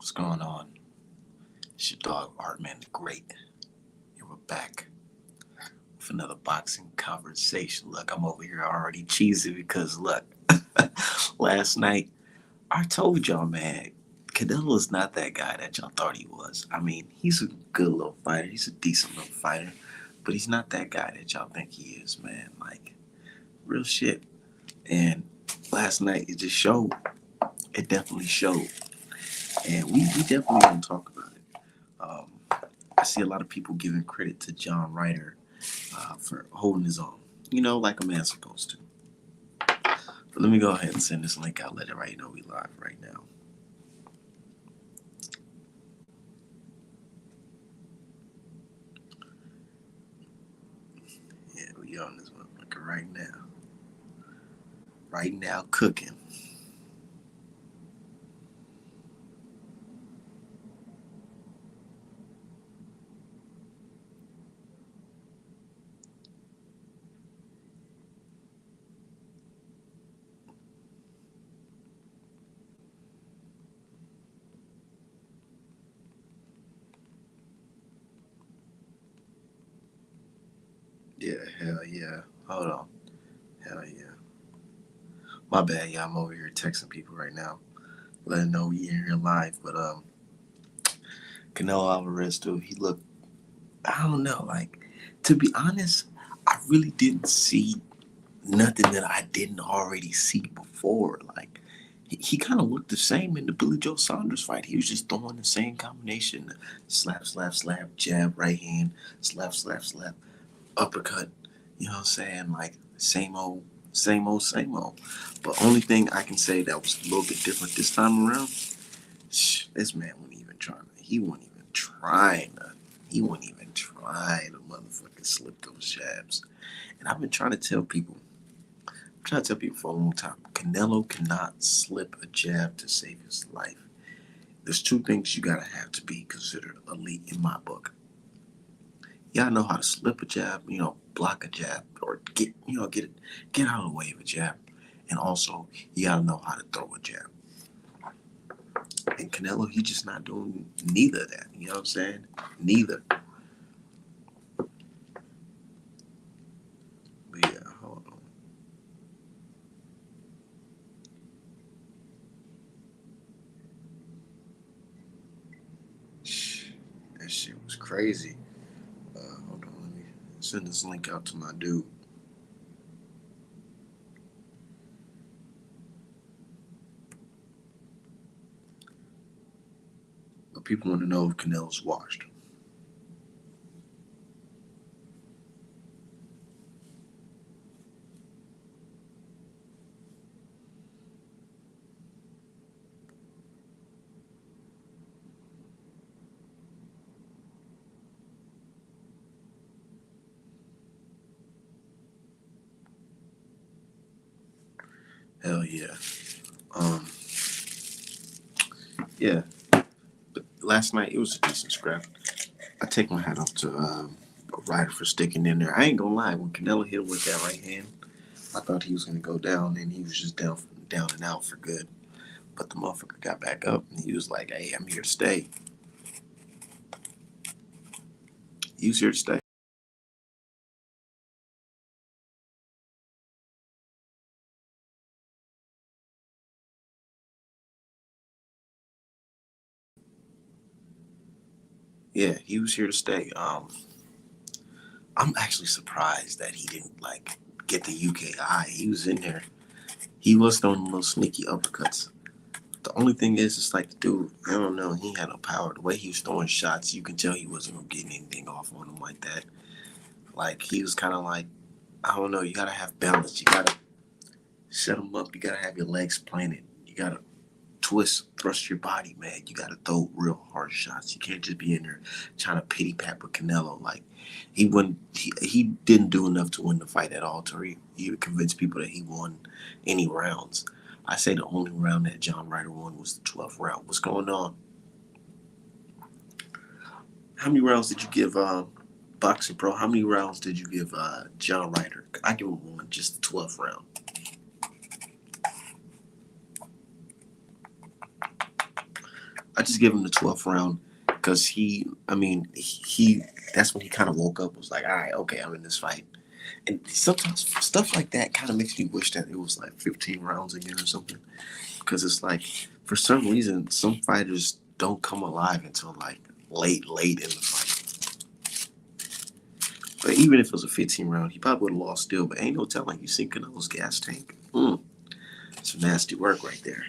What's going on? It's your dog Artman the Great, and we're back with another boxing conversation. Look, I'm over here already cheesy because look, last night I told y'all, man, Canelo is not that guy that y'all thought he was. I mean, he's a good little fighter. He's a decent little fighter, but he's not that guy that y'all think he is, man. Like real shit. And last night it just showed. It definitely showed, and we definitely gonna talk about it. I see a lot of people giving credit to John Ryder for holding his own, like a man's supposed to. But let me go ahead and send this link out, let everybody know we live right now. Yeah, we on this motherfucker right now. Right now, cooking. Yeah, hell yeah. Hold on. Hell yeah. My bad, y'all. I'm over here texting people right now, letting them know we in here live. But Canelo Alvarez, dude, he looked. I don't know. Like, to be honest, I really didn't see nothing that I didn't already see before. Like he kind of looked the same in the Billy Joe Saunders fight. He was just throwing the same combination: slap, slap, slap, jab, right hand, slap, slap, slap, uppercut. You know what I'm saying? Like same old, same old, same old. But only thing I can say that was a little bit different this time around. This man wasn't even trying. He wasn't even trying. He wasn't even trying to motherfucking slip those jabs. And I've been trying to tell people. I'm trying to tell people for a long time, Canelo cannot slip a jab to save his life. There's two things you gotta have to be considered elite in my book. You gotta know how to slip a jab, block a jab, or get out of the way of a jab. And also, you gotta know how to throw a jab. And Canelo, he just not doing neither of that. You know what I'm saying? Neither. But yeah, hold on. That shit was crazy. Hold on, let me send this link out to my dude. But people want to know if Canelo's washed. Hell yeah. Um, yeah. But last night it was a decent scrap. I take my hat off to Ryder for sticking in there. I ain't gonna lie, when Canelo hit him with that right hand, I thought he was gonna go down, and he was just down and out for good. But the motherfucker got back up, and he was like, "Hey, I'm here to stay." He was here to stay. Yeah, he was here to stay. I'm actually surprised that he didn't like get the UKI. He was in there. He was throwing little sneaky uppercuts. The only thing is, it's like, dude, I don't know. He had no power. The way he was throwing shots, you can tell he wasn't getting anything off on him like that. Like, he was kind of like, I don't know. You got to have balance. You got to set him up. You got to have your legs planted. You got to thrust your body, man. You got to throw real hard shots. You can't just be in there trying to pity pat with Canelo. Like, he didn't do enough to win the fight at all. He convinced people that he won any rounds. I say the only round that John Ryder won was the 12th round. What's going on? How many rounds did you give Boxing Pro? How many rounds did you give John Ryder? I give him one, just the 12th round. I just give him the 12th round because he that's when he kind of woke up. Was like, all right, okay, I'm in this fight. And sometimes stuff like that kind of makes me wish that it was like 15 rounds again or something. Because it's like, for some reason, some fighters don't come alive until like late in the fight. But even if it was a 15 round, he probably would have lost still. But ain't no telling. You see Canelos Gas Tank. Some nasty work right there.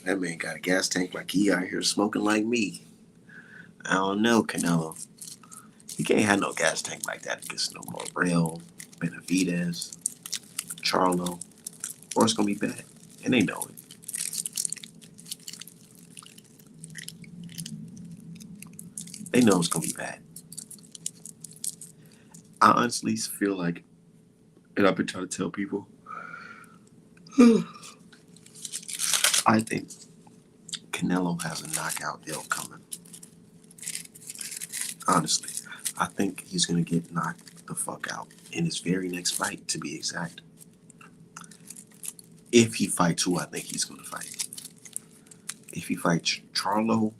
That man got a gas tank like he out here smoking like me. I don't know, Canelo. You can't have no gas tank like that against no Morel, Benavidez, Charlo, or it's gonna be bad. And they know it. They know it's gonna be bad. I honestly feel like, and I've been trying to tell people, I think Canelo has a knockout deal coming. Honestly, I think he's gonna get knocked the fuck out in his very next fight, to be exact. If he fights who I think he's gonna fight. If he fights Charlo,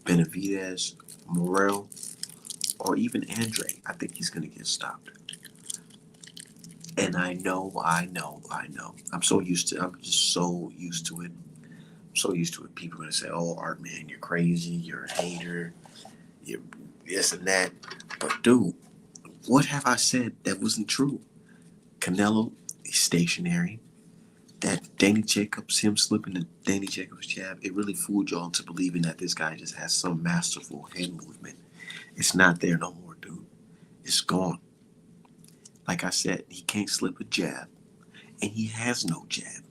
Benavidez, Morel, or even Andre, I think he's gonna get stopped. And I know. I'm just so used to it. I'm so used to it. People are gonna say, "Oh, Art man, you're crazy. You're a hater. You're this and that." But dude, what have I said that wasn't true? Canelo is stationary. That Danny Jacobs, him slipping the Danny Jacobs jab, it really fooled y'all into believing that this guy just has some masterful head movement. It's not there no more, dude. It's gone. Like I said, he can't slip a jab, and he has no jab.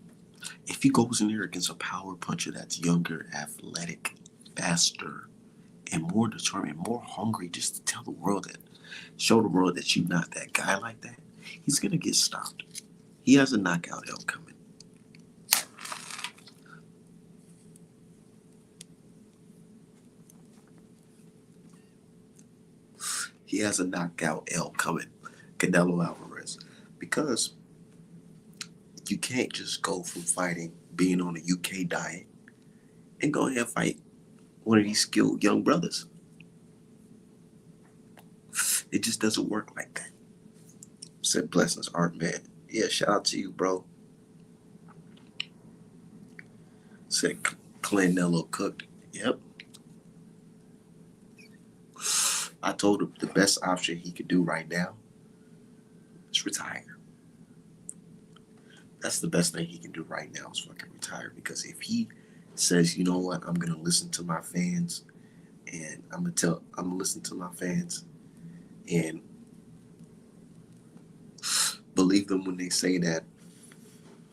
If he goes in there against a power puncher that's younger, athletic, faster, and more determined, more hungry, just to tell the world that, show the world that you're not that guy like that, he's gonna get stopped. He has a knockout L coming. He has a knockout L coming, Canelo Alvarez, because you can't just go from fighting, being on a UK diet, and go ahead and fight one of these skilled young brothers. It just doesn't work like that. Said blessings, Art man. Yeah, shout out to you, bro. Said Canelo cooked. Yep. I told him the best option he could do right now is retire. That's the best thing he can do right now is fucking retire. Because if he says, you know what, I'm gonna listen to my fans, and I'm gonna listen to my fans and believe them when they say that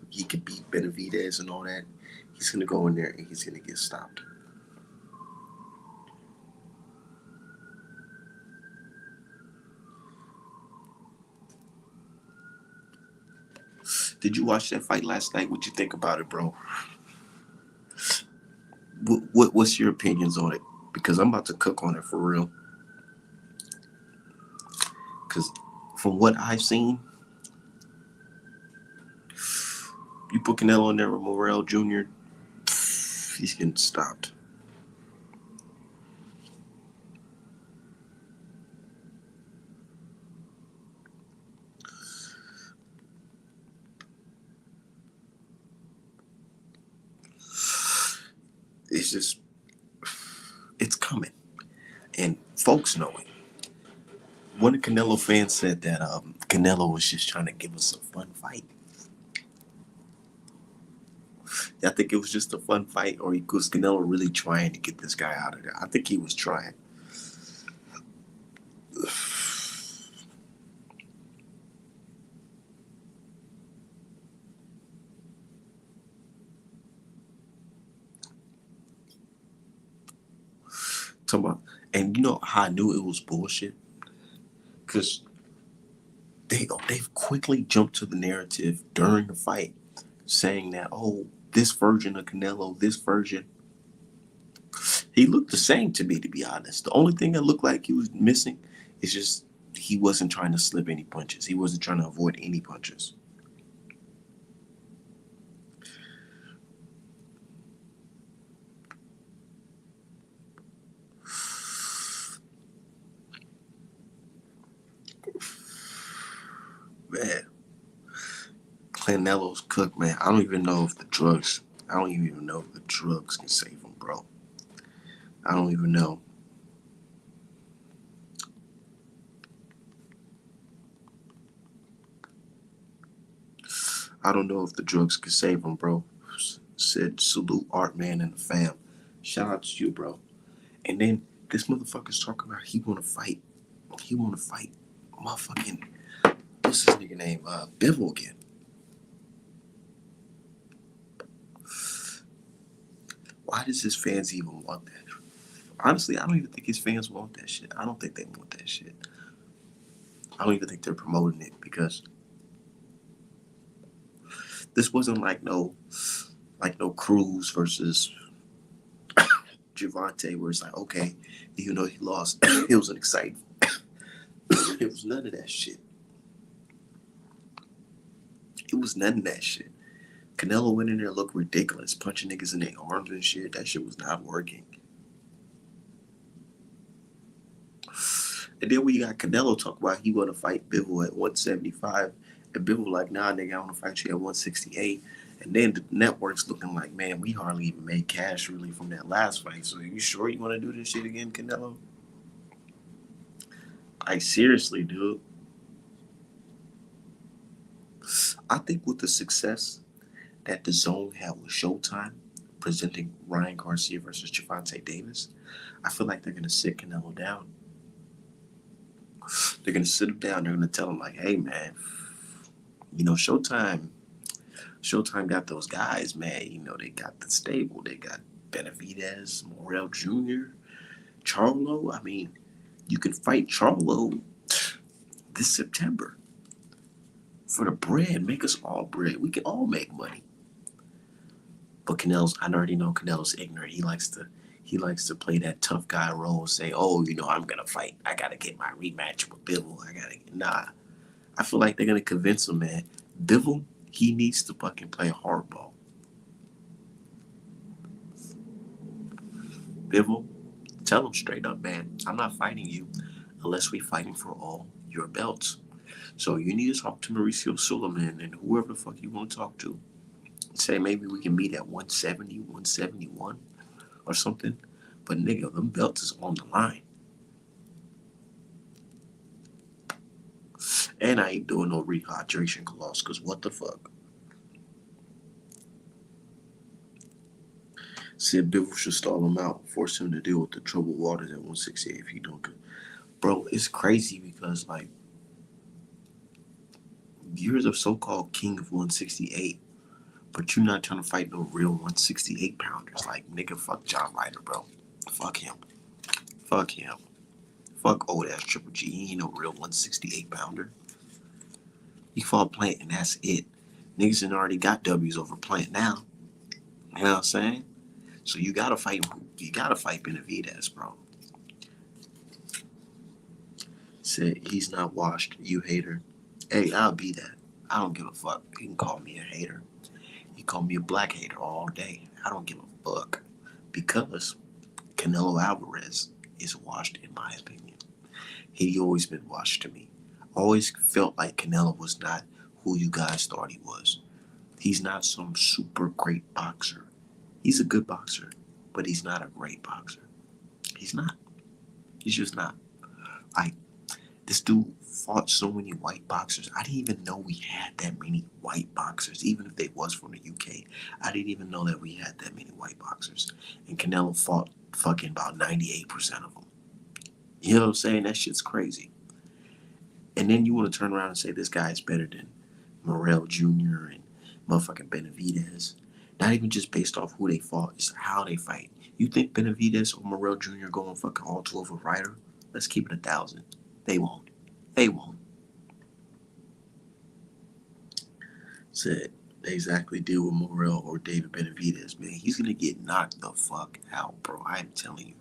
he could beat Benavidez and all that, he's gonna go in there and he's gonna get stopped. Did you watch that fight last night? What you think about it, bro? What's your opinions on it? Because I'm about to cook on it for real. Because from what I've seen, you put Canelo in there with Morel Jr., he's getting stopped. It's just, it's coming. And folks know it. One of the Canelo fans said that Canelo was just trying to give us a fun fight. I think it was just a fun fight, or was Canelo really trying to get this guy out of there? I think he was trying. And you know how I knew it was bullshit? Because they've quickly jumped to the narrative during the fight, saying that, oh, this version of Canelo, this version, he looked the same to me, to be honest. The only thing that looked like he was missing is just he wasn't trying to slip any punches. He wasn't trying to avoid any punches. Canelo's cook, man. I don't even know if the drugs. I don't even know if the drugs can save him, bro. I don't even know. I don't know if the drugs can save him, bro. Said salute Art Man and the fam. Shout out to you, bro. And then this motherfucker's talking about he wanna fight. He wanna fight motherfucking what's his nigga name? Bivol again. Why does his fans even want that? Honestly, I don't even think his fans want that shit. I don't think they want that shit. I don't even think they're promoting it because this wasn't like no Cruz versus Javante where it's like, okay, even though he lost, it was an exciting. It was none of that shit. It was none of that shit. Canelo went in there looked ridiculous, punching niggas in their arms and shit. That shit was not working. And then we got Canelo talk about he want to fight Bivol at 175. And Bivol like, nah, nigga, I want to fight you at 168. And then the network's looking like, man, we hardly even made cash really from that last fight. So you sure you want to do this shit again, Canelo? Like, seriously, dude. I think with the success that the Zone had with Showtime, presenting Ryan Garcia versus Javante Davis, I feel like they're going to sit Canelo down. They're going to sit him down. They're going to tell him, like, hey, man, you know, Showtime got those guys, man. You know, they got the stable. They got Benavidez, Morel Jr., Charlo. I mean, you can fight Charlo this September for the bread. Make us all bread. We can all make money. But Canelo's, I already know Canelo's ignorant. He likes to play that tough guy role and say, oh, you know, I'm gonna fight. I gotta get my rematch with Bivol. Nah. I feel like they're gonna convince him, man. Bivol, he needs to fucking play hardball. Bivol, tell him straight up, man, I'm not fighting you unless we fighting for all your belts. So you need to talk to Mauricio Suleiman and whoever the fuck you want to talk to. Say maybe we can meet at 170, 171 or something. But nigga, them belts is on the line. And I ain't doing no rehydration clause, because what the fuck? Said Bivol should stall him out, force him to deal with the troubled waters at 168 if he don't. Bro, it's crazy because, like, you're the so-called king of 168, but you're not trying to fight no real 168 pounders. Like, nigga, fuck John Ryder, bro. Fuck him. Fuck him. Fuck old ass Triple G. He ain't no real 168 pounder. He fought Plant and that's it. Niggas done already got W's over Plant now. You know what I'm saying? So you gotta fight Benavidez, bro. Said he's not washed, you hater. Hey, I'll be that. I don't give a fuck. You can call me a hater. You call me a black hater all day. I don't give a fuck. Because Canelo Alvarez is washed in my opinion. He always been washed to me. Always felt like Canelo was not who you guys thought he was. He's not some super great boxer. He's a good boxer, but he's not a great boxer. He's not. He's just not. Like, this dude fought so many white boxers. I didn't even know we had that many white boxers, even if they was from the UK. I didn't even know that we had that many white boxers. And Canelo fought fucking about 98% of them. You know what I'm saying? That shit's crazy. And then you want to turn around and say this guy is better than Morel Jr. and motherfucking Benavidez. Not even just based off who they fought, it's how they fight. You think Benavidez or Morel Jr. going fucking all 12 of Ritter? Let's keep it 1,000. They won't. They won't. Said they exactly deal with Morel or David Benavidez, man. He's gonna get knocked the fuck out, bro. I'm telling you.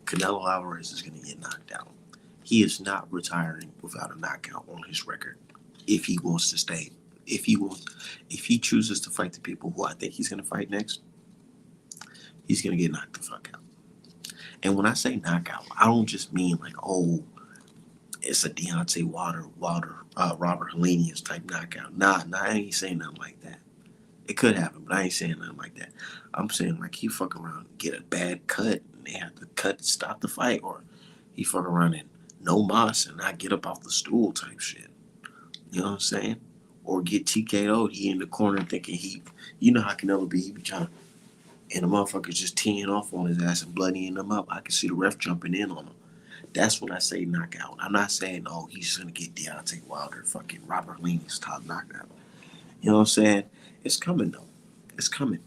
Canelo Alvarez is gonna get knocked out. He is not retiring without a knockout on his record. If he wants to stay. If he chooses to fight the people who I think he's gonna fight next, he's gonna get knocked the fuck out. And when I say knockout, I don't just mean like, oh, it's a Deontay Robert Helenius type knockout. Nah, I ain't saying nothing like that. It could happen, but I ain't saying nothing like that. I'm saying like he fuck around and get a bad cut and they have to cut to stop the fight, or he fuck around and no moss and not get up off the stool type shit. You know what I'm saying? Or get TKO'd. He in the corner thinking you know how Canelo be. He be trying to, and the motherfucker's just teeing off on his ass and bloodying him up. I can see the ref jumping in on him. That's when I say knockout. I'm not saying, oh, he's gonna get Deontay Wilder, fucking Robert Leany's top knockout. You know what I'm saying? It's coming though. It's coming.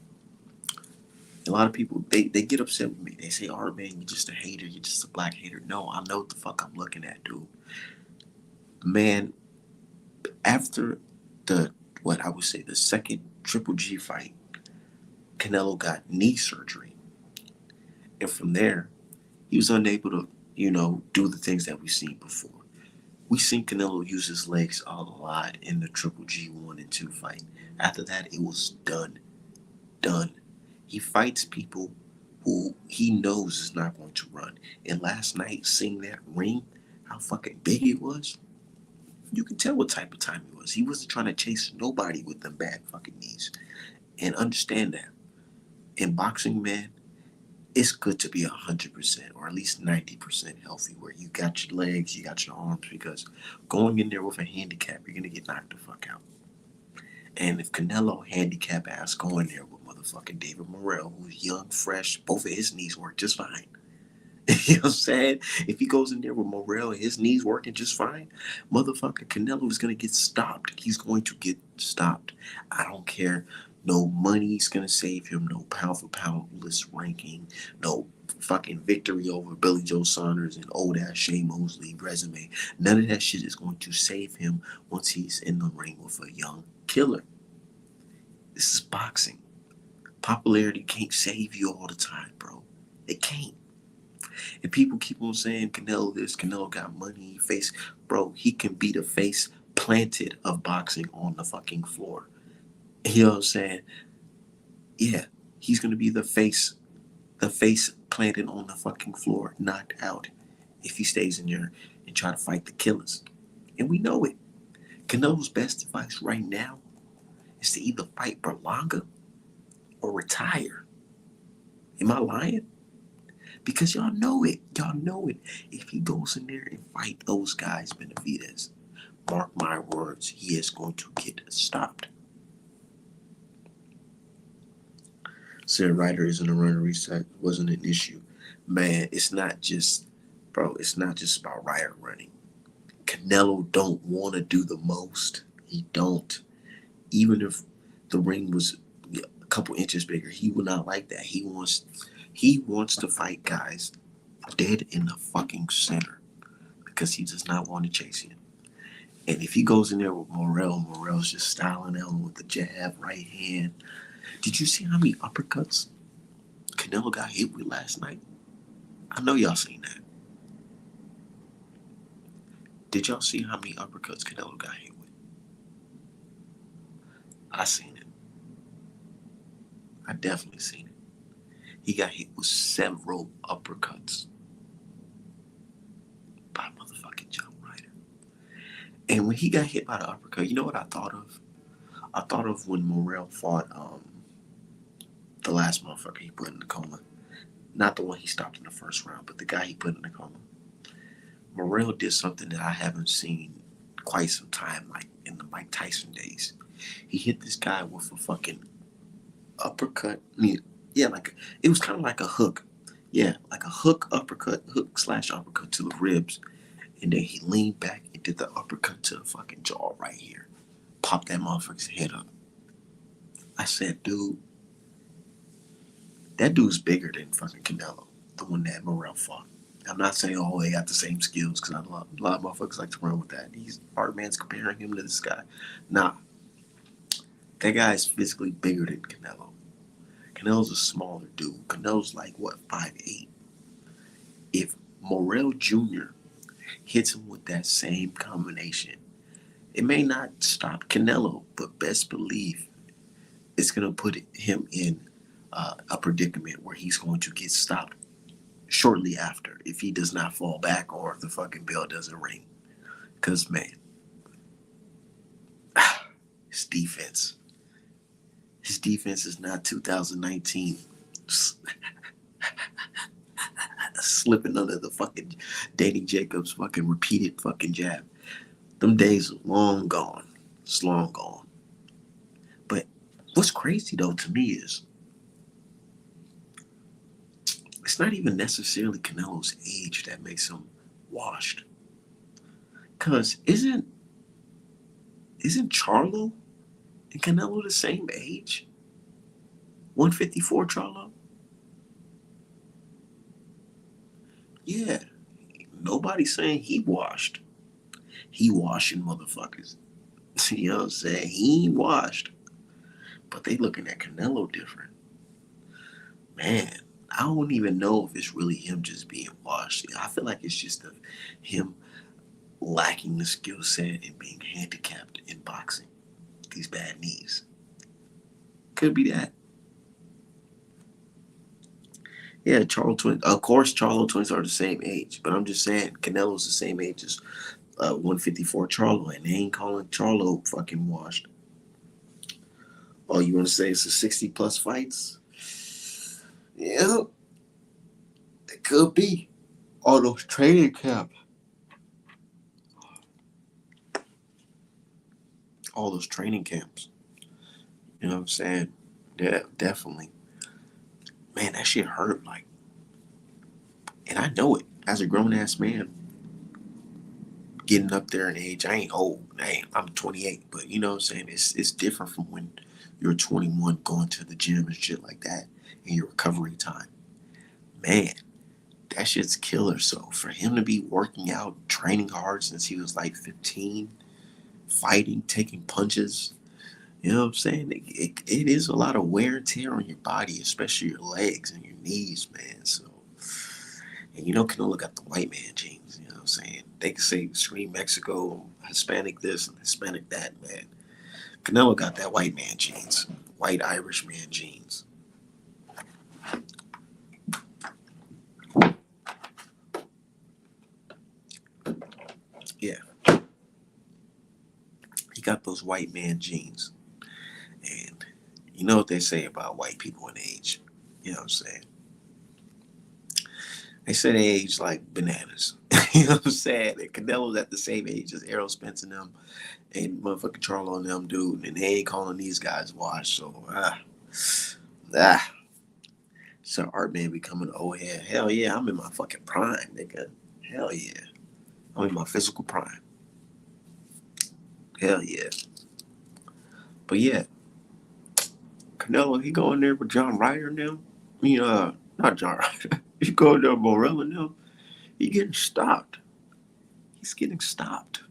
A lot of people they get upset with me. They say, "Oh man, you're just a hater. You're just a black hater." No, I know what the fuck I'm looking at, dude. Man, after the what I would say the second Triple G fight, Canelo got knee surgery, and from there, he was unable to, do the things that we've seen before. We seen Canelo use his legs a lot in the Triple G 1 and 2 fight. After that, it was done. Done. He fights people who he knows is not going to run. And last night, seeing that ring, how fucking big it was, you can tell what type of time it was. He wasn't trying to chase nobody with them bad fucking knees. And understand that. In boxing, man, it's good to be 100% or at least 90% healthy where you got your legs, you got your arms, because going in there with a handicap, you're going to get knocked the fuck out. And if Canelo handicap ass going there with motherfucking David Morel, who's young, fresh, both of his knees work just fine. You know what I'm saying? If he goes in there with Morel and his knees working just fine, motherfucking Canelo is going to get stopped. He's going to get stopped. I don't care. No money's going to save him. No pound for pound list ranking. No fucking victory over Billy Joe Saunders and old ass Shane Mosley resume. None of that shit is going to save him once he's in the ring with a young killer. This is boxing. Popularity can't save you all the time, bro. It can't. And people keep on saying Canelo this, Canelo got money, face. Bro, he can be the face planted of boxing on the fucking floor. You know what I'm saying? Yeah, he's gonna be the face planted on the fucking floor, knocked out, if he stays in there and try to fight the killers. And we know it. Canelo's best advice right now is to either fight Berlanga or retire. Am I lying? Because y'all know it. Y'all know it. If he goes in there and fight those guys, Benavidez, mark my words, he is going to get stopped. Said Ritter isn't a runner reset wasn't an issue. Man, it's not just about Ritter running. Canelo don't want to do the most. He don't. Even if the ring was a couple inches bigger, he would not like that. He wants to fight guys dead in the fucking center because he does not want to chase him. And if he goes in there with Morel's just styling him with the jab, right hand. Did you see how many uppercuts Canelo got hit with last night? I know y'all seen that. Did y'all see how many uppercuts Canelo got hit with? I seen it. I definitely seen it. He got hit with several uppercuts by motherfucking John Ryder. And when he got hit by the uppercut, you know what I thought of? I thought of when Morel fought the last motherfucker he put in the coma. Not the one he stopped in the first round, but the guy he put in the coma. Morel did something that I haven't seen quite some time, like in the Mike Tyson days. He hit this guy with a fucking uppercut. I mean, yeah, it was kind of like a hook. Yeah, like a hook slash uppercut to the ribs. And then he leaned back and did the uppercut to the fucking jaw right here. Popped that motherfucker's head up. I said, dude, that dude's bigger than fucking Canelo, the one that Morel fought. I'm not saying, oh, they got the same skills, because a lot of motherfuckers like to run with that. He's Art Man's comparing him to this guy. Nah, that guy is physically bigger than Canelo. Canelo's a smaller dude. Canelo's like, what, 5'8"? If Morel Jr. hits him with that same combination, it may not stop Canelo, but best believe it's going to put him in a predicament where he's going to get stopped shortly after if he does not fall back or if the fucking bell doesn't ring. Cause man, his defense, his defense is not 2019 slipping under the fucking Danny Jacobs fucking repeated fucking jab. Them days are long gone. It's long gone. But what's crazy though to me is it's not even necessarily Canelo's age that makes him washed. Cause isn't Charlo and Canelo the same age? 154 Charlo? Yeah. Nobody's saying he washed. He washing motherfuckers. You know what I'm saying? He ain't washed. But they looking at Canelo different. Man, I don't even know if it's really him just being washed. I feel like it's just him lacking the skill set and being handicapped in boxing. These bad knees. Could be that. Yeah, Charlo twins. Of course, Charlo twins are the same age, but I'm just saying Canelo's the same age as 154 Charlo, and they ain't calling Charlo fucking washed. Oh, you want to say it's a 60 plus fights? Yeah, it could be. All those training camps. All those training camps. You know what I'm saying? Yeah, definitely. Man, that shit hurt. Like, and I know it as a grown ass man, getting up there in age. I ain't old. I'm 28, but you know what I'm saying? It's different from when you're 21 going to the gym and shit like that in your recovery time. Man, that shit's killer. So for him to be working out, training hard since he was like 15, fighting, taking punches, you know what I'm saying? It is a lot of wear and tear on your body, especially your legs and your knees, man. So, and you know, Canelo got the white man genes, you know what I'm saying? They can say, scream Mexico, Hispanic this and Hispanic that, man. Canelo got that white man genes, white Irish man genes. Yeah, he got those white man genes. And you know what they say about white people in age. You know what I'm saying? They say they age like bananas. You know what I'm saying? And Canelo's at the same age as Errol Spence and them and motherfucking Charlo and them, dude. And they ain't calling these guys washed. So, ah. So Art Man becoming an old head. Hell yeah, I'm in my fucking prime, nigga. Hell yeah. I'm in my physical prime. Hell yeah. But yeah, Canelo, he going there with John Ryder now. I mean, not John Ryder. He going there with Morel now. He getting stopped. He's getting stopped.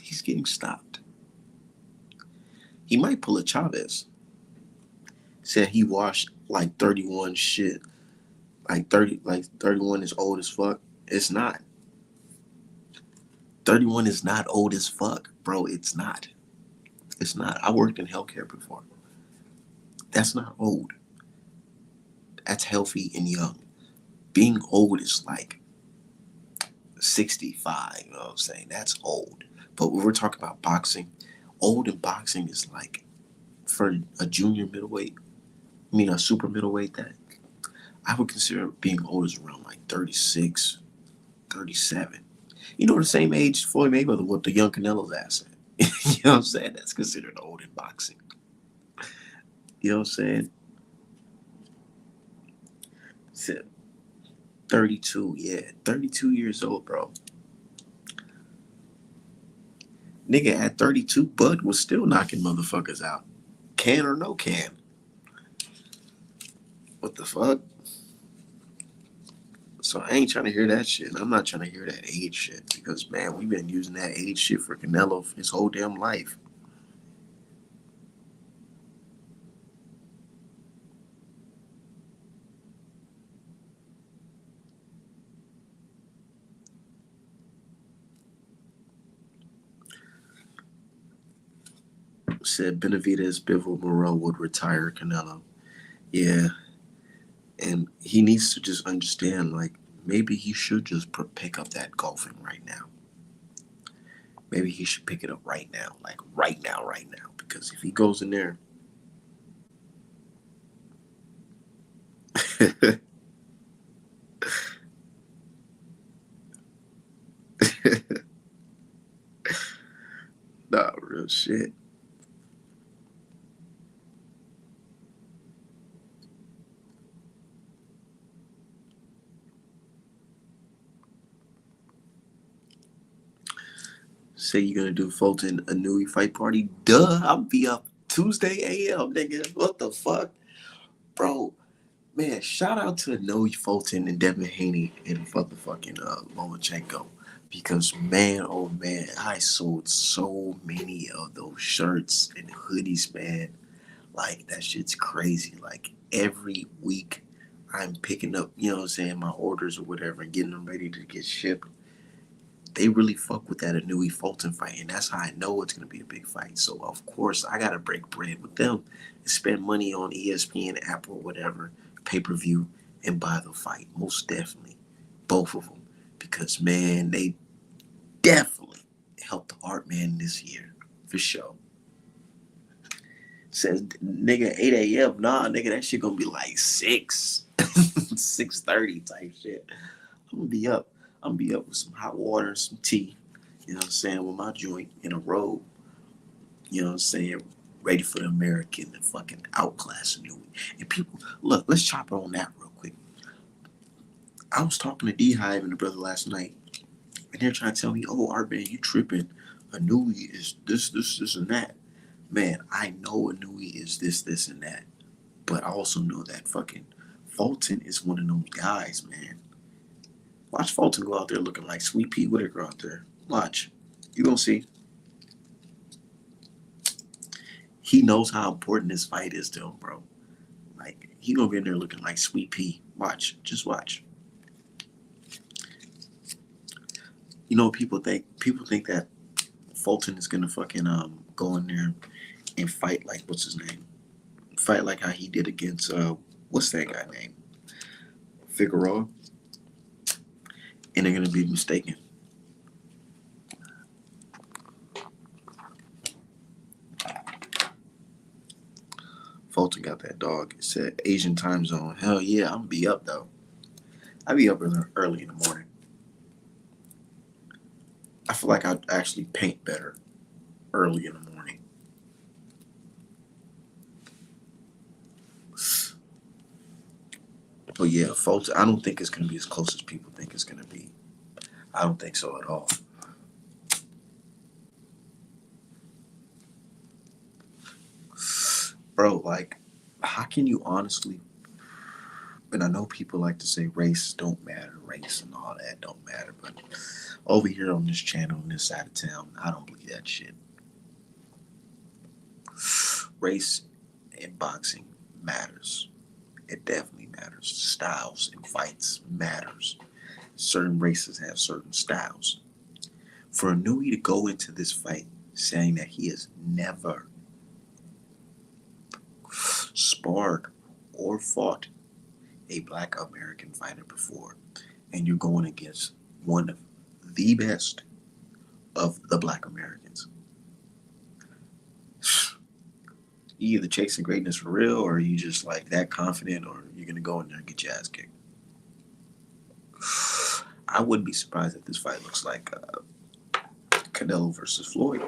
He's getting stopped. He might pull a Chavez. Said he washed like 31 shit. Like 31 is old as fuck. It's not. 31 is not old as fuck, bro. It's not. It's not. I worked in healthcare before. That's not old. That's healthy and young. Being old is like 65, you know what I'm saying? That's old. But when we're talking about boxing, old in boxing is like for a junior middleweight, I mean a super middleweight, that I would consider being old is around like 36, 37. You know, the same age Floyd Mayweather with the young Canelo's ass at. You know what I'm saying? That's considered old in boxing. You know what I'm saying? So, 32, yeah. 32 years old, bro. Nigga, at 32, Bud was still knocking motherfuckers out. Can or no can. What the fuck? So I ain't trying to hear that shit. I'm not trying to hear that age shit because, man, we've been using that age shit for Canelo his whole damn life. Said Benavidez, Bivol, Morel would retire Canelo. Yeah, and he needs to just understand, like, maybe he should just pick up that golfing right now. maybe he should pick it up right now, like right now. Because if he goes in there, nah, real shit. Say you're gonna do Fulton a Nui fight party? Duh, I'll be up Tuesday AM, nigga. What the fuck, bro? Man, shout out to Noe Fulton and Devin Haney and motherfucking Lomachenko. Because man, oh man, I sold so many of those shirts and hoodies, man. Like that shit's crazy. Like every week I'm picking up, you know what I'm saying, my orders or whatever and getting them ready to get shipped. They really fuck with that Anui Fulton fight, and that's how I know it's gonna be a big fight. So of course I gotta break bread with them and spend money on ESPN, Apple, whatever, pay per view, and buy the fight. Most definitely, both of them, because man, they definitely helped the art man this year for sure. Says nigga 8 a.m. Nah, nigga, that shit gonna be like 6:30 type shit. I'm gonna be up. I'm gonna be up with some hot water and some tea. You know what I'm saying? With my joint in a robe. You know what I'm saying? Ready for the American and fucking outclass New. And people, look, let's chop it on that real quick. I was talking to D Hive and the brother last night, and they're trying to tell me, "Oh, Art man, you tripping? Anui is this, and that." Man, I know Anui is this, and that, but I also know that fucking Fulton is one of them guys, man. Watch Fulton go out there looking like Sweet Pea Whitaker out there. Watch. You gonna see. He knows how important this fight is to him, bro. Like, he gonna be in there looking like Sweet Pea. Watch. Just watch. You know what people think? People think that Fulton is gonna fucking go in there and fight like what's his name? Fight like how he did against what's that guy name? Figueroa. And they're gonna be mistaken. Fulton got that dog. It said Asian time zone. Hell yeah, I'm gonna be up though. I'll be up early in the morning. I feel like I'd actually paint better early in the morning. But yeah, folks, I don't think it's gonna be as close as people think it's gonna be. I don't think so at all. Bro, like, how can you honestly, and I know people like to say race don't matter, race and all that don't matter, but over here on this channel, on this side of town, I don't believe that shit. Race in boxing matters. It definitely matters. Styles in fights matters. Certain races have certain styles. For Nui to go into this fight saying that he has never sparred or fought a black American fighter before, and you're going against one of the best of the black Americans. You either chasing greatness for real, or you just like that confident, or you're gonna go in there and get your ass kicked. I wouldn't be surprised if this fight looks like Canelo versus Floyd.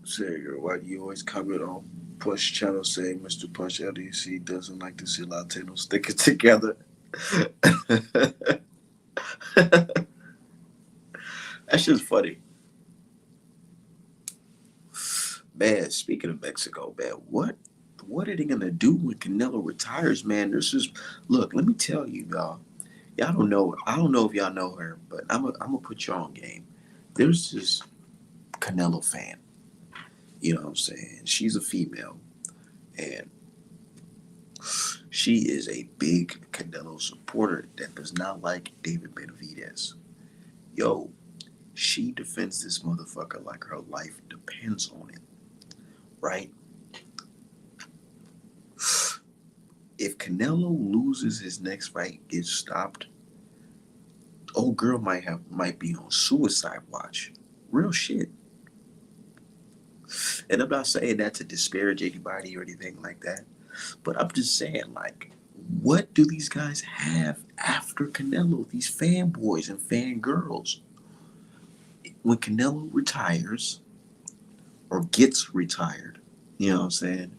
Sergio, why do you always comment on Push channel saying Mr. Push LDC doesn't like to see Latinos sticking together? That's just funny. Man, speaking of Mexico, man, what are they gonna do when Canelo retires, man? This is look. Let me tell you, y'all. Y'all don't know. I don't know if y'all know her, but I'm gonna put you on game. There's this Canelo fan. You know what I'm saying? She's a female, and she is a big Canelo supporter that does not like David Benavidez. Yo, she defends this motherfucker like her life depends on it, right? If Canelo loses his next fight, gets stopped, old girl might be on suicide watch. Real shit. And I'm not saying that to disparage anybody or anything like that, but I'm just saying, like, what do these guys have after Canelo? These fanboys and fangirls. When Canelo retires or gets retired, you know what I'm saying?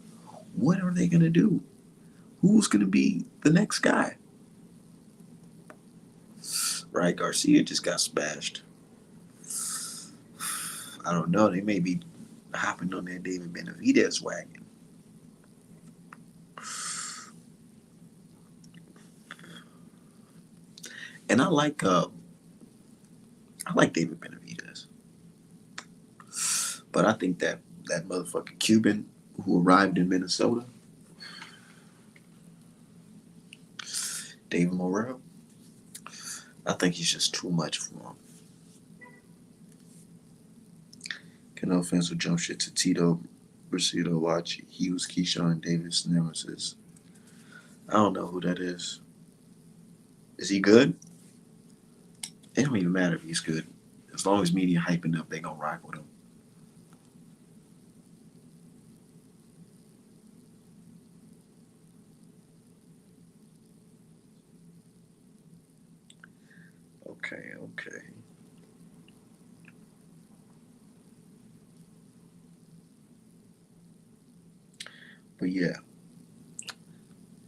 What are they gonna do? Who's gonna be the next guy? Right, Garcia just got smashed. I don't know. They may be hopping on that David Benavidez wagon. And I like David Benavidez, but I think that motherfucking Cuban who arrived in Minnesota, David Morel, I think he's just too much for him. Canelo fans will jump shit to Tito, Brasido, Watch, Hughes, Keyshawn, Davis, Nemesis. I don't know who that is. Is he good? It don't even matter if he's good. As long as media hyping up, they gonna rock with him. Okay, okay. But yeah,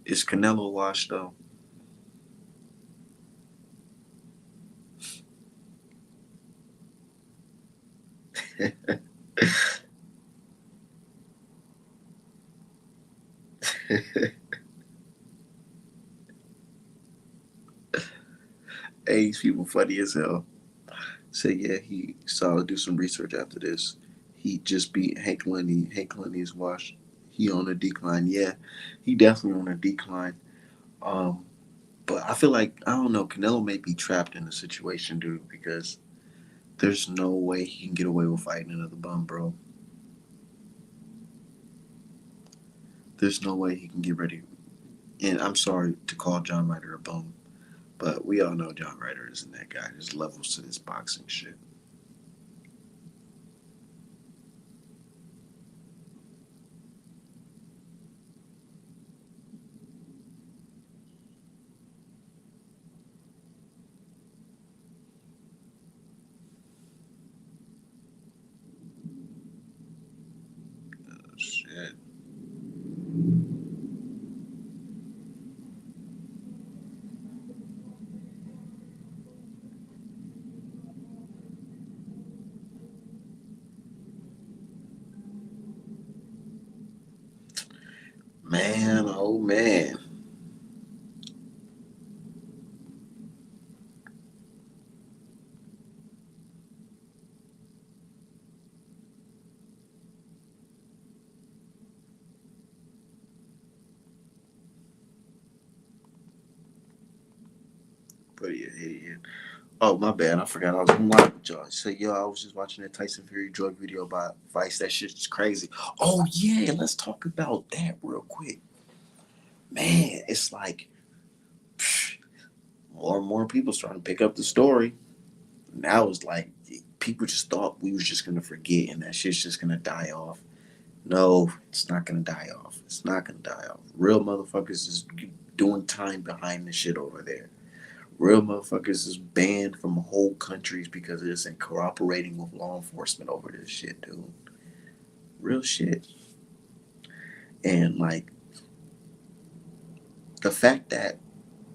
is Canelo washed though? Hey, these people funny as hell. Say yeah, he saw do some research after this. He just beat Hank Lenny. Hank Lenny's washed. He on a decline. Yeah, he definitely on a decline. Um, but I feel like I don't know. Canelo may be trapped in a situation, dude, because there's no way he can get away with fighting another bum, bro. There's no way he can get ready. And I'm sorry to call John Ryder a bum, but we all know John Ryder isn't that guy. There's levels to this boxing shit. Shit. Man, oh man. But yeah, yeah, yeah. Oh, my bad. I forgot I was on live with y'all. So, yo, I was just watching that Tyson Fury drug video about Vice. That shit's crazy. Oh, yeah. Let's talk about that real quick. Man, it's like psh, more and more people starting to pick up the story. Now it's like people just thought we was just going to forget and that shit's just going to die off. No, it's not going to die off. It's not going to die off. Real motherfuckers is doing time behind the shit over there. Real motherfuckers is banned from whole countries because of this and cooperating with law enforcement over this shit, dude. Real shit. And like the fact that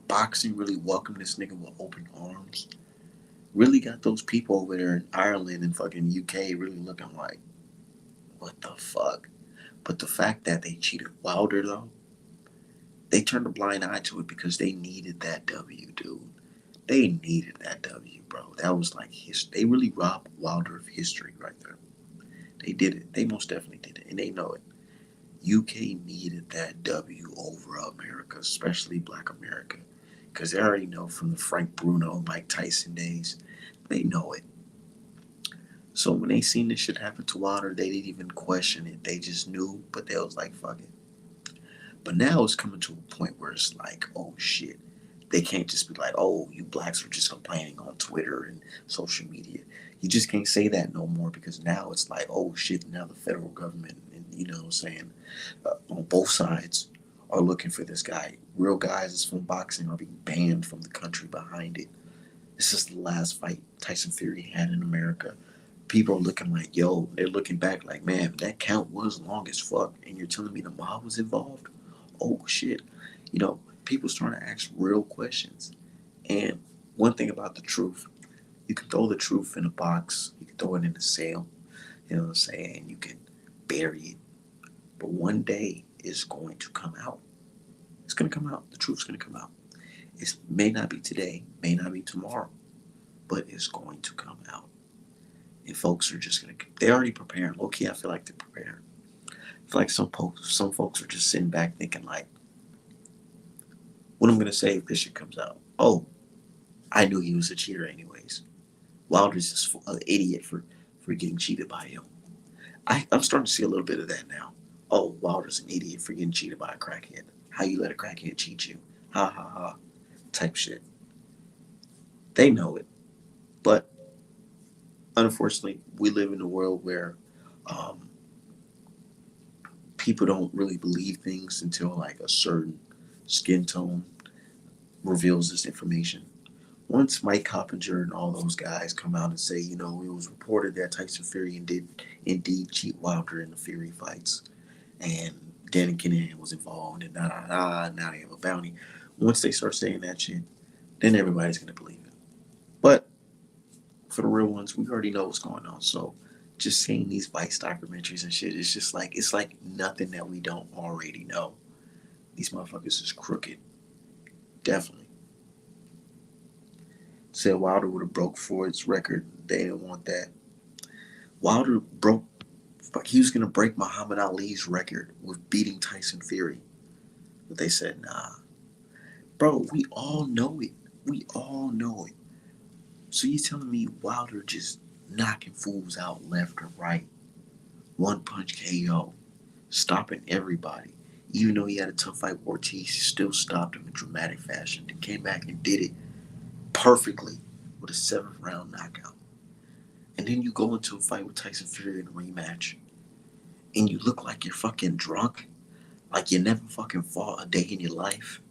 boxing really welcomed this nigga with open arms really got those people over there in Ireland and fucking UK really looking like, what the fuck? But the fact that they cheated Wilder though, they turned a blind eye to it because they needed that W, dude. They needed that W, bro. That was like they really robbed Wilder of history right there. They did it. They most definitely did it, and they know it. UK needed that W over America, especially Black America, because they already know from the Frank Bruno, Mike Tyson days. They know it. So when they seen this shit happen to Wilder, they didn't even question it. They just knew, but they was like, fuck it. But now it's coming to a point where it's like, oh shit. They can't just be like, oh, you blacks are just complaining on Twitter and social media. You just can't say that no more because now it's like, oh shit, now the federal government, and you know what I'm saying, on both sides are looking for this guy. Real guys that's from boxing are being banned from the country behind it. This is the last fight Tyson Fury had in America. People are looking like, yo, they're looking back like, man, that count was long as fuck, and you're telling me the mob was involved? Oh shit. You know, people starting to ask real questions. And one thing about the truth, you can throw the truth in a box, you can throw it in a sail, you know what I'm saying? You can bury it. But one day it's going to come out. It's going to come out. The truth's going to come out. It may not be today, may not be tomorrow, but it's going to come out. And folks are just going to, they're already preparing. Low key, I feel like they're preparing. I feel like some folks are just sitting back thinking like, what I'm gonna say if this shit comes out? Oh, I knew he was a cheater anyways. Wilder's just an idiot for getting cheated by him. I'm starting to see a little bit of that now. Oh, Wilder's an idiot for getting cheated by a crackhead. How you let a crackhead cheat you? Ha ha ha. Type shit. They know it, but unfortunately, we live in a world where um, people don't really believe things until like a certain skin tone reveals this information. Once Mike Coppinger and all those guys come out and say, you know, it was reported that Tyson Fury did indeed cheat Wilder in the Fury fights, and Dan Kinahan was involved, and now they have a bounty. Once they start saying that shit, then everybody's gonna believe it. But for the real ones, we already know what's going on. So just seeing these Vice documentaries and shit, it's like nothing that we don't already know. These motherfuckers is crooked, definitely. Said Wilder would have broke Ford's record. They didn't want that. Wilder broke. He was gonna break Muhammad Ali's record with beating Tyson Fury, but they said nah, bro. We all know it. We all know it. So you telling me Wilder just knocking fools out left or right, one punch KO, stopping everybody. Even though he had a tough fight with Ortiz, he still stopped him in dramatic fashion. Then came back and did it perfectly with a seventh round knockout. And then you go into a fight with Tyson Fury in a rematch, and you look like you're fucking drunk, like you never fucking fought a day in your life.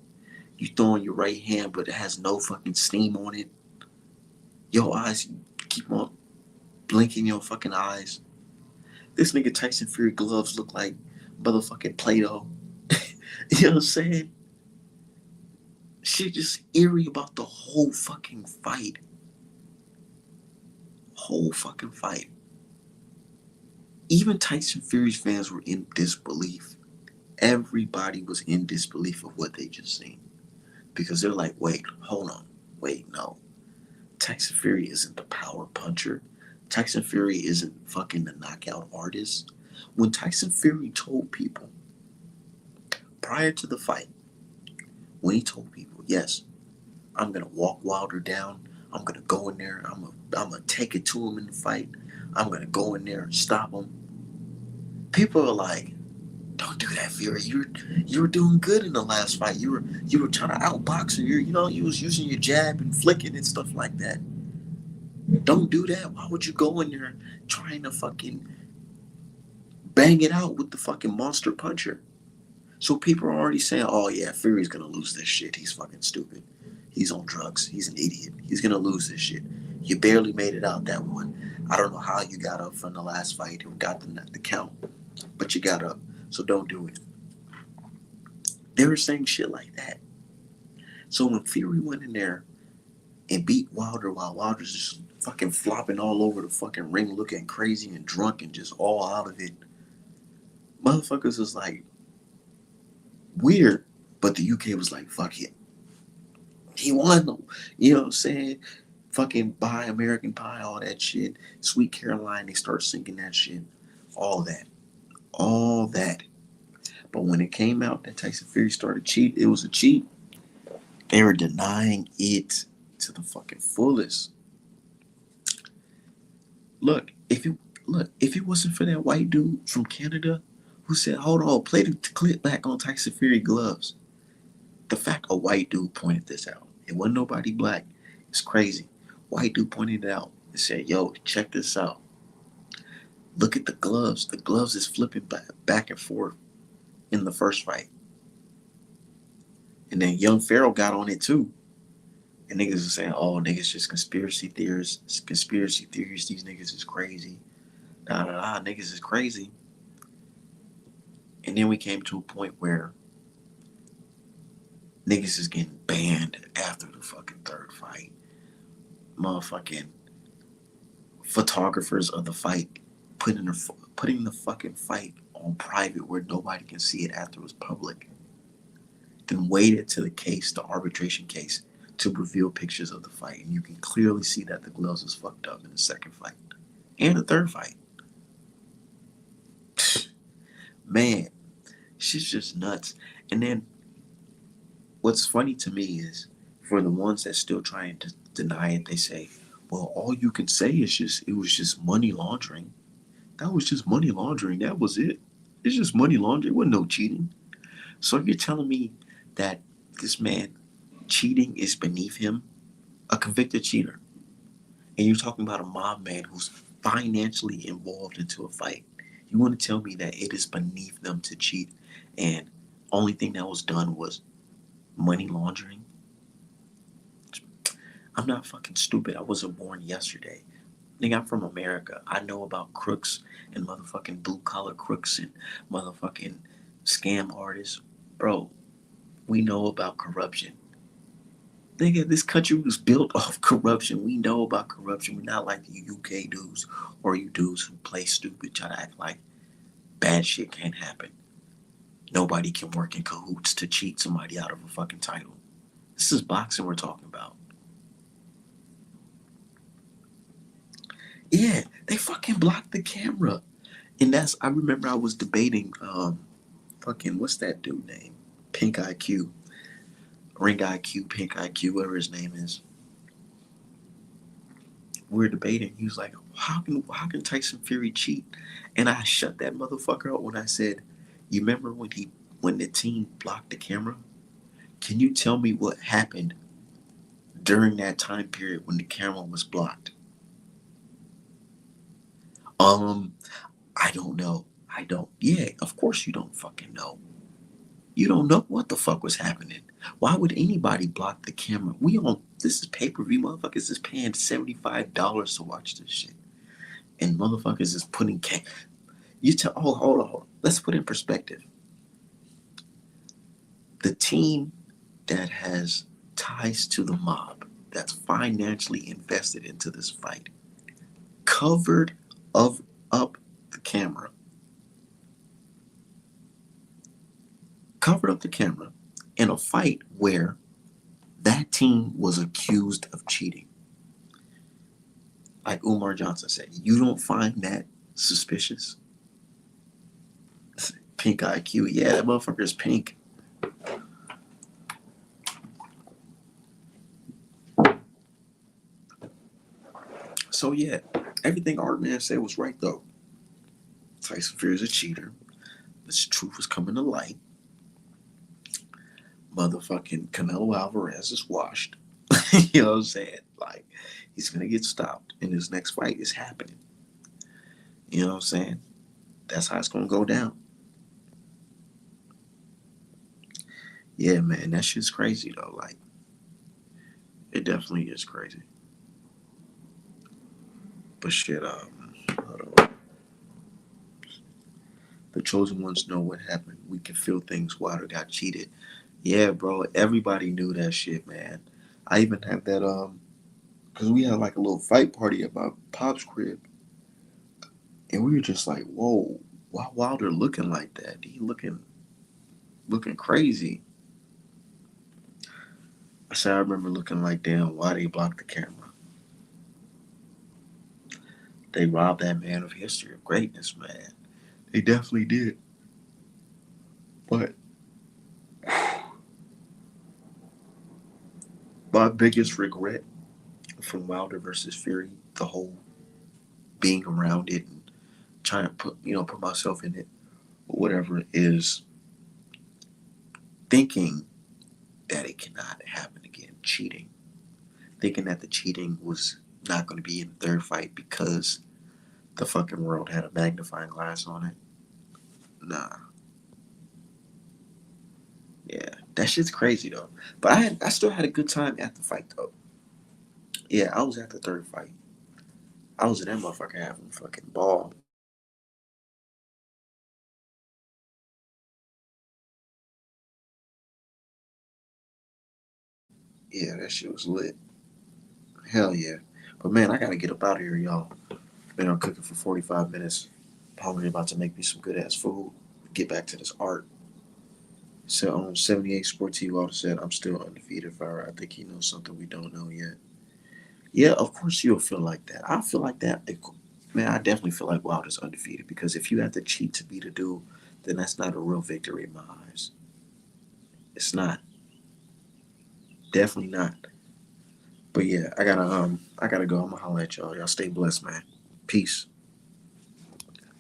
You throwing your right hand, but it has no fucking steam on it. Your eyes keep on blinking your fucking eyes. This nigga Tyson Fury gloves look like motherfucking Play-Doh. You know what I'm saying? Shit just eerie about the whole fucking fight. Whole fucking fight. Even Tyson Fury's fans were in disbelief. Everybody was in disbelief of what they just seen. Because they're like, wait, hold on. Wait, no. Tyson Fury isn't the power puncher. Tyson Fury isn't fucking the knockout artist. When Tyson Fury told people prior to the fight, when he told people, yes, I'm gonna walk Wilder down, I'm gonna go in there, I'm gonna take it to him in the fight, I'm gonna go in there and stop him. People are like, don't do that, Fury. You were doing good in the last fight. You were trying to outbox her. You was using your jab and flicking and stuff like that. Don't do that. Why would you go in there trying to fucking bang it out with the fucking monster puncher? So people are already saying, oh yeah, Fury's gonna lose this shit. He's fucking stupid. He's on drugs. He's an idiot. He's gonna lose this shit. You barely made it out that one. I don't know how you got up from the last fight and got the count, but you got up. So don't do it. They were saying shit like that. So when Fury went in there and beat Wilder while Wilder's just fucking flopping all over the fucking ring looking crazy and drunk and just all out of it, Motherfuckers was like weird, but the UK was like, fuck it. He won them. You know what I'm saying? Fucking Buy American Pie, all that shit. Sweet Caroline, they start singing that shit. All that. All that. But when it came out that Tyson Fury started cheat, it was a cheat. They were denying it to the fucking fullest. Look, if it wasn't for that white dude from Canada who said, "Hold on, play the clip back on Tyson Fury gloves." The fact a white dude pointed this out, it wasn't nobody black. It's crazy. White dude pointed it out and said, "Yo, check this out. Look at the gloves. The gloves is flipping back and forth in the first fight." And then Young Pharaoh got on it too. And niggas are saying, "Oh, niggas just conspiracy theorists. Conspiracy theories. These niggas is crazy. Nah, nah, nah. Niggas is crazy." And then we came to a point where niggas is getting banned after the fucking third fight. Motherfucking photographers of the fight putting the fucking fight on private where nobody can see it after it was public. Then waited to the arbitration case, to reveal pictures of the fight, and you can clearly see that the gloves was fucked up in the second fight and the third fight. Man, shit's just nuts. And then what's funny to me is for the ones that still trying to deny it, they say, "Well, all you can say is just it was just money laundering. That was just money laundering. That was it. It's just money laundering. It wasn't no cheating." So you're telling me that this man cheating is beneath him, a convicted cheater, and you're talking about a mob man who's financially involved into a fight. You want to tell me that it is beneath them to cheat, and only thing that was done was money laundering? I'm not fucking stupid. I wasn't born yesterday. Nigga, I'm from America. I know about crooks and motherfucking blue collar crooks and motherfucking scam artists. Bro, we know about corruption. Nigga, this country was built off corruption. We know about corruption. We're not like the UK dudes or you dudes who play stupid, try to act like bad shit can't happen. Nobody can work in cahoots to cheat somebody out of a fucking title. This is boxing we're talking about. Yeah, they fucking blocked the camera. And I remember I was debating, fucking, what's that dude name? Pink IQ. Ring IQ, Pink IQ, whatever his name is. We were debating. He was like, how can Tyson Fury cheat? And I shut that motherfucker up when I said, you remember when the team blocked the camera? Can you tell me what happened during that time period when the camera was blocked? Um, I don't know. I don't. Yeah, of course you don't fucking know. You don't know what the fuck was happening. Why would anybody block the camera? This is pay-per-view. Motherfuckers is paying $75 to watch this shit. And motherfuckers is hold on. Let's put in perspective. The team that has ties to the mob, that's financially invested into this fight, covered of up the camera. Covered up the camera in a fight where that team was accused of cheating. Like Umar Johnson said, you don't find that suspicious? Pink IQ, yeah, that motherfucker is pink. So yeah, everything Artman said was right though. Tyson Fury is a cheater. The truth was coming to light. Motherfucking Canelo Alvarez is washed. You know what I'm saying? Like, he's gonna get stopped, and his next fight is happening. You know what I'm saying? That's how it's gonna go down. Yeah, man, that shit's crazy though. Like, it definitely is crazy. But shit, hold on. The chosen ones know what happened. We can feel things. Wilder got cheated. Yeah, bro. Everybody knew that shit, man. I even have that because we had like a little fight party at my pop's crib, and we were just like, whoa. why Wilder looking like that? He looking crazy. I said I remember looking like, damn, why they blocked the camera? They robbed that man of history of greatness, man. They definitely did. But my biggest regret from Wilder versus Fury, the whole being around it and trying to put myself in it or whatever, is thinking that it cannot happen again. Cheating, thinking that the cheating was not going to be in the third fight because the fucking world had a magnifying glass on it. Nah, yeah, that shit's crazy though. But I still had a good time at the fight though. Yeah, I was at the third fight. I was in that motherfucker having a fucking ball. Yeah, that shit was lit. Hell yeah. But man, I gotta get up out of here, y'all. Been on cooking for 45 minutes. Probably about to make me some good ass food. Get back to this art. So on 78 Sports T Walter said, I'm still undefeated, Fire. I think he knows something we don't know yet. Yeah, of course you'll feel like that. I feel like that. Man, I definitely feel like Wilder's undefeated because if you have to cheat to beat a dude, then that's not a real victory in my eyes. It's not. Definitely not. But yeah, I gotta go. I'm gonna holler at y'all. Y'all stay blessed, man. Peace.